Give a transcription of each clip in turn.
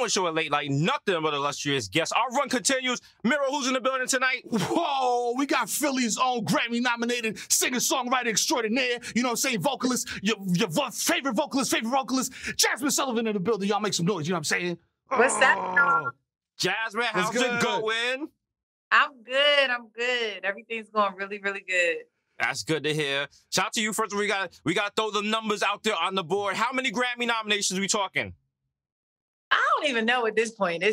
one show at late like nothing but illustrious guests. Our run continues. Mero, who's in the building tonight? Whoa, we got Philly's own Grammy-nominated singer-songwriter extraordinaire. You know what I'm saying? Vocalist, your favorite vocalist, Jazmine Sullivan in the building. Y'all make some noise. You know what I'm saying? What's that? Jasmine, how's it going? I'm good. Everything's going really, really good. That's good to hear. Shout out to you. First of all, we got to throw the numbers out there on the board. How many Grammy nominations are we talking? I don't even know at this point.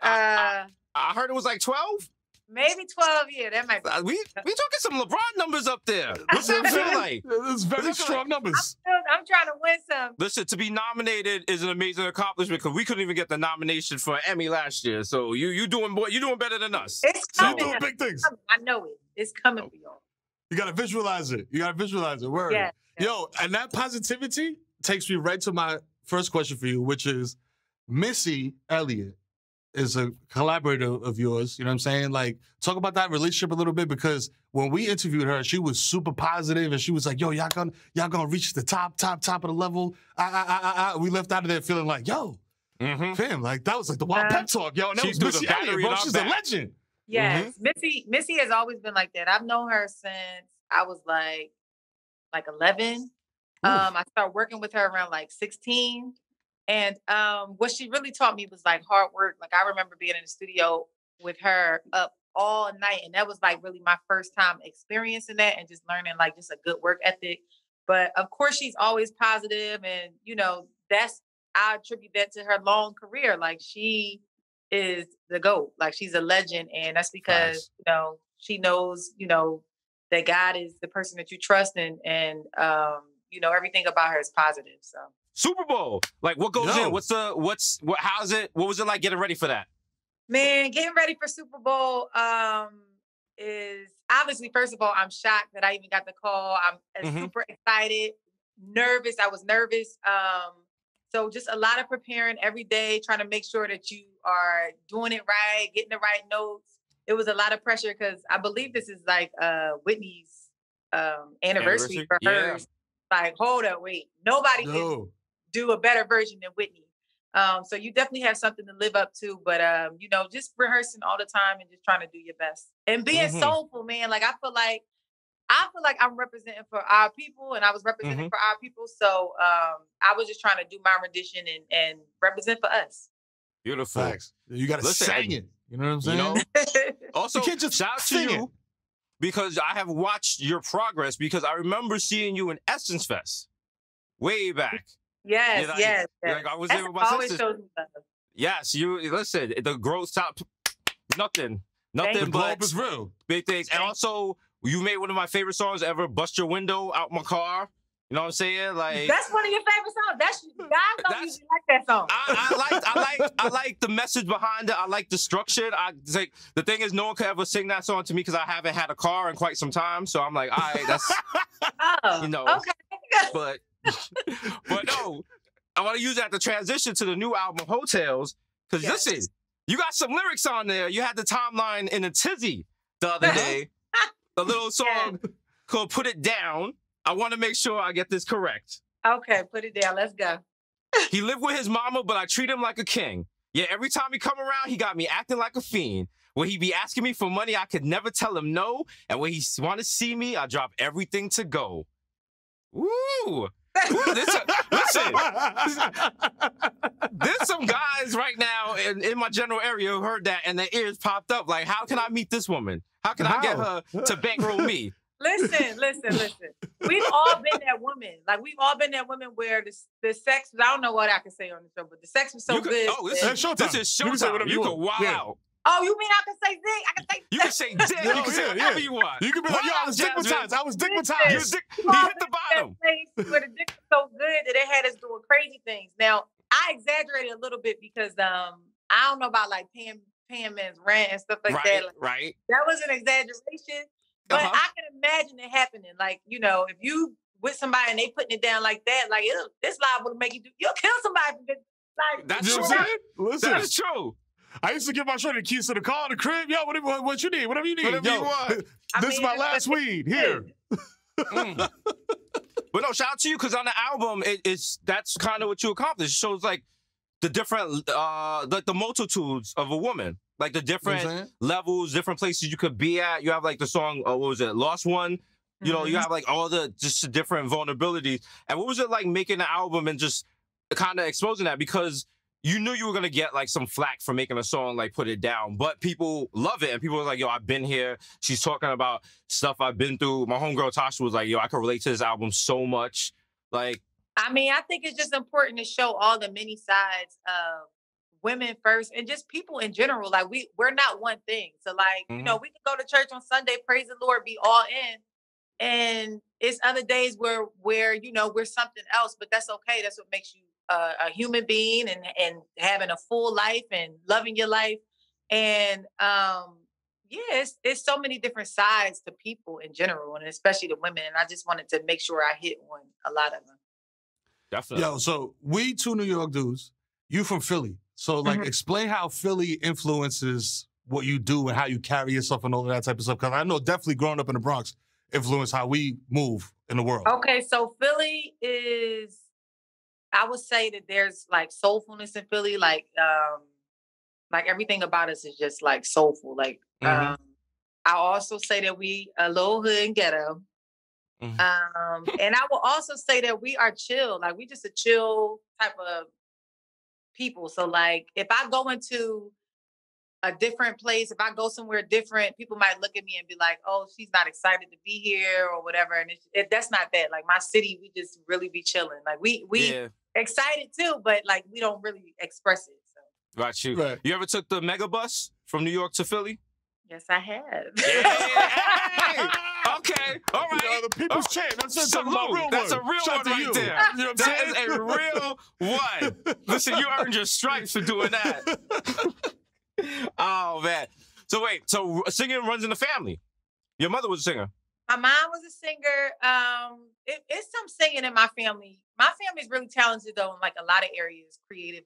I heard it was like 12? Maybe 12, yeah, that might be. We talking some LeBron numbers up there. What's that feel like? It's very strong numbers. I'm trying to win some. Listen, to be nominated is an amazing accomplishment because we couldn't even get the nomination for an Emmy last year. So you doing better than us. It's coming. You're doing big things. I know it. It's coming for y'all. You got to visualize it. Word. Yeah. Yo, and that positivity takes me right to my first question for you, which is Missy Elliott is a collaborator of yours. You know what I'm saying? Like, talk about that relationship a little bit, because when we interviewed her, she was super positive and she was like, yo, y'all gonna reach the top of the level. We left out of there feeling like, yo, fam, like that was like the wild pep talk, yo. And that was Missy Elliott, bro. She's a legend. Yes, Missy has always been like that. I've known her since I was like 11. I started working with her around like 16. And what she really taught me was like hard work. Like I remember being in the studio with her up all night. And that was like really my first time experiencing that and just learning like just a good work ethic. But of course, she's always positive. And, you know, I attribute that to her long career. Like she is the GOAT. Like she's a legend. And that's because, you know, she knows, you know, that God is the person that you trust and you know, everything about her is positive. So Super Bowl. Like what goes in? How's it? What was it like getting ready for that? Man, getting ready for Super Bowl is obviously, first of all, I'm shocked that I even got the call. I'm super excited, nervous. I was nervous. So just a lot of preparing every day, trying to make sure that you are doing it right, getting the right notes. It was a lot of pressure because I believe this is like Whitney's anniversary for hers. Like, hold up, wait. Nobody can do a better version than Whitney. So you definitely have something to live up to. But, you know, just rehearsing all the time and just trying to do your best. And being soulful, man. Like, I feel like I'm representing for our people and I was representing for our people. So I was just trying to do my rendition and represent for us. Beautiful. Facts. You got to sing it. You know what I'm saying? You know? Also, you can't just shout out to you because I have watched your progress because I remember seeing you in Essence Fest way back. Yes, yes. Like I was there with my sisters. Yes, listen, the growth top, nothing but is real. Big things. And also, you made one of my favorite songs ever, Bust Your Window Out My Car. You know what I'm saying? Like that's one of your favorite songs. Guys don't usually like that song. I like the message behind it. I like the structure. Like the thing is, no one could ever sing that song to me because I haven't had a car in quite some time. So I'm like, all right, that's you know. Okay. But no, I want to use that to transition to the new album, Heaux Tales. Because listen, you got some lyrics on there. You had the timeline in a tizzy the other day. A little song called "Put It Down." I want to make sure I get this correct. Okay, put it down. Let's go. He lived with his mama, but I treat him like a king. Yeah, every time he come around, he got me acting like a fiend. When he be asking me for money, I could never tell him no. And when he want to see me, I drop everything to go. Woo! Listen, there's some guys right now in my general area who heard that and their ears popped up. Like, how can I meet this woman? How can I get her to bankroll me? Listen. We've all been that woman. Like, we've all been that woman where the sex, I don't know what I can say on the show, but the sex was so good. Oh, this is Showtime. You can wow out. Oh, you mean I can say dick? I can say You can say dick. You can say whatever you want. You can be like, yo, I was dickmatized. He hit the bottom. Where the dick was so good that it had us doing crazy things. Now, I exaggerated a little bit because I don't know about like paying men's rent and stuff like that. Like, right. That was an exaggeration. But I can imagine it happening. Like, you know, if you with somebody and they putting it down like that, like this live will make you'll kill somebody for this. Like, that's true. Listen, that is true. I used to give my shorty the keys to the car, the crib. Yo, what you need? Whatever you need. Whatever you want. This is my last weed. Here. But no, shout out to you because on the album, that's kind of what you accomplished. It shows like the different like the multitudes of a woman, like the different levels, different places you could be at. You have like the song, what was it, Lost One? You know, you have like all the just different vulnerabilities. And what was it like making the album and just kind of exposing that? Because you knew you were gonna get like some flack for making a song like Put It Down, but people love it, and people were like, yo, I've been here. She's talking about stuff I've been through. My homegirl Tasha was like, yo, I can relate to this album so much. Like, I mean, I think it's just important to show all the many sides of women first and just people in general. Like we're not one thing. So like, you know, we can go to church on Sunday, praise the Lord, be all in. And it's other days where, you know, we're something else, but that's okay. That's what makes you a human being and having a full life and loving your life. And yeah, it's so many different sides to people in general, and especially the women. And I just wanted to make sure I hit on a lot of them. Definitely. Yo, so we two New York dudes, you from Philly. So like explain how Philly influences what you do and how you carry yourself and all of that type of stuff. Because I know definitely growing up in the Bronx influenced how we move in the world. Okay, so Philly is, I would say that there's like soulfulness in Philly. Like everything about us is just like soulful. Like I also say that we a little hood and ghetto. And I will also say that we are chill. Like we just a chill type of people. So like if I go into a different place, if I go somewhere different, people might look at me and be like, oh, she's not excited to be here or whatever. And that's not that. Like my city, we just really be chilling. Like we excited too, but like we don't really express it. So. Got you. Right. You ever took the mega bus from New York to Philly? Yes, I have. Hey, okay, all right. You know, the people's champ. That's a real That's a real one right there. You know what I'm that saying? is a real one. Listen, you earned your stripes for doing that. Oh, man. So wait, so singing runs in the family. Your mother was a singer. My mom was a singer. It's some singing in my family. My family's really talented though in like a lot of areas creatively.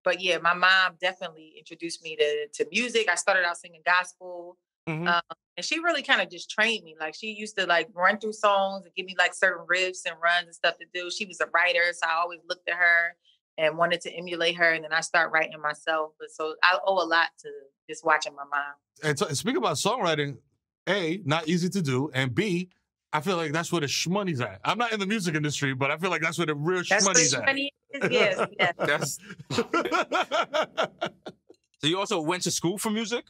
But yeah, my mom definitely introduced me to music. I started out singing gospel. And she really kind of just trained me. Like she used to like run through songs and give me like certain riffs and runs and stuff to do. She was a writer, so I always looked at her and wanted to emulate her. And then I start writing myself. But so I owe a lot to just watching my mom. And speaking about songwriting, A, not easy to do, and B, I feel like that's where the shmoney's at. I'm not in the music industry, but I feel like that's where the real shmoney's at. Money is, yes. So you also went to school for music?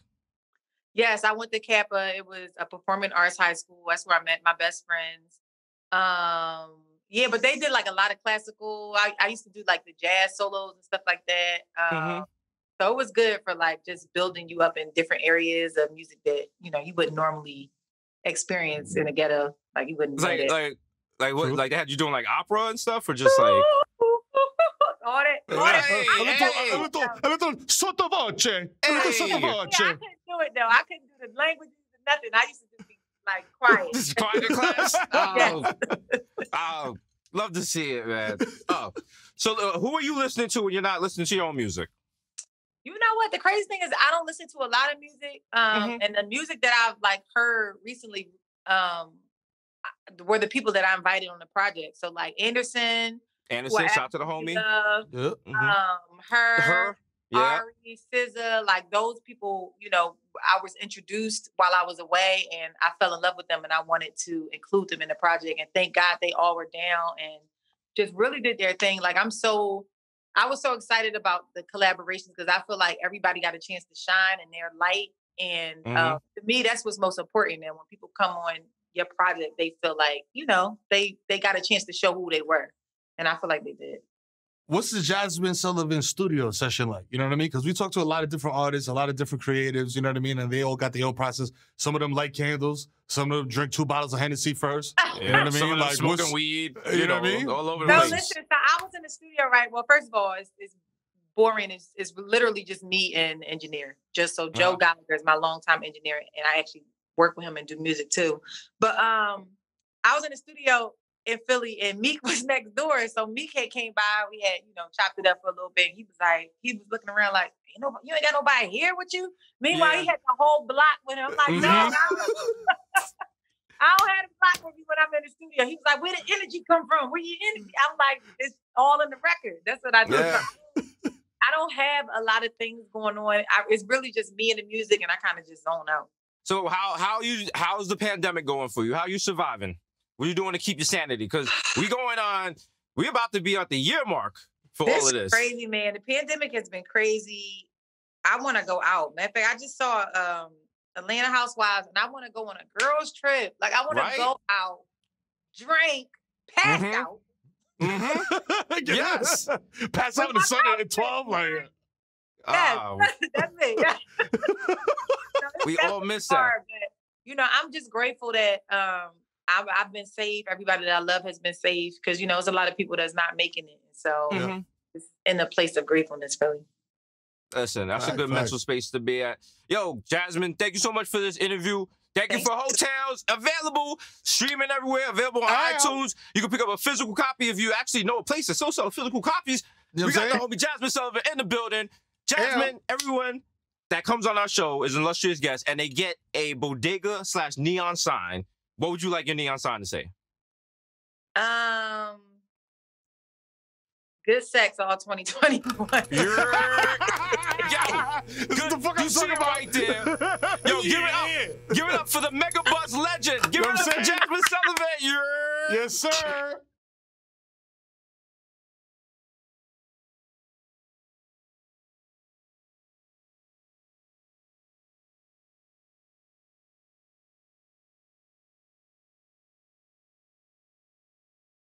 Yes, I went to Kappa. It was a performing arts high school. That's where I met my best friends. Yeah, but they did like a lot of classical. I used to do like the jazz solos and stuff like that. So it was good for like just building you up in different areas of music that, you know, you wouldn't normally experience in a ghetto. Like you wouldn't like what? Like they had you doing like opera and stuff, or just like all that. A little sottovoce. Yeah, I couldn't do it though. I couldn't do the languages and nothing. I used to just be like quiet. Just quiet in class. Yes. Oh, love to see it, man. Oh, so who are you listening to when you're not listening to your own music? You know what? The crazy thing is I don't listen to a lot of music. And the music that I've like heard recently were the people that I invited on the project. So like Anderson, shout out to the homie. H.E.R, Ari, SZA, like those people, you know, I was introduced while I was away and I fell in love with them and I wanted to include them in the project. And thank God they all were down and just really did their thing. Like I was so excited about the collaborations because I feel like everybody got a chance to shine in their light. And to me, that's what's most important. And when people come on your project, they feel like, you know, they got a chance to show who they were. And I feel like they did. What's the Jazmine Sullivan studio session like? You know what I mean? Because we talk to a lot of different artists, a lot of different creatives, you know what I mean? And they all got their own process. Some of them light candles. Some of them drink 2 bottles of Hennessy first. You know what I mean? Some of them smoking weed. You know what I mean? All over the place. Listen, so I was in the studio, right? Well, first of all, it's boring. It's literally just me and engineer. Just so Joe Gallagher is my longtime engineer, and I actually work with him and do music too. But I was in the studio in Philly and Meek was next door. So Meek came by. We had, you know, chopped it up for a little bit. He was looking around like, you know, you ain't got nobody here with you. Meanwhile, he had the whole block with him. I'm like, no, I don't have a block with me when I'm in the studio. He was like, where the energy come from? Where your energy? I'm like, it's all in the record. That's what I do. don't have a lot of things going on. It's really just me and the music, and I kind of just zone out. So how's the pandemic going for you? How you surviving? What are you doing to keep your sanity? Because we about to be at the year mark for all of this. Crazy, man. The pandemic has been crazy. I want to go out. Matter of fact, I just saw Atlanta Housewives, and I want to go on a girls' trip. Like, I want to go out, drink, pass out. Yes. Pass out in the sun at 12. Like, yes, that's it. Yeah. We all miss that. But, you know, I'm just grateful that I've been safe. Everybody that I love has been safe because, you know, there's a lot of people that's not making it. So it's in a place of gratefulness, really. Listen, that's a good mental space to be at. Yo, Jazmine, thank you so much for this interview. Thank you for Heaux Tales. Available, streaming everywhere, available on iTunes. You can pick up a physical copy if you actually know a place that sells physical copies. You know we got the homie Jazmine Sullivan in the building. Jazmine, everyone that comes on our show is an illustrious guest, and they get a Bodega / neon sign. What would you like your neon sign to say? Good sex all 2021. Yo, you see it right there. Yo, give it up. Give it up for the Mega Buzz legend. Give it up for Jazmine Sullivan. Yes, sir.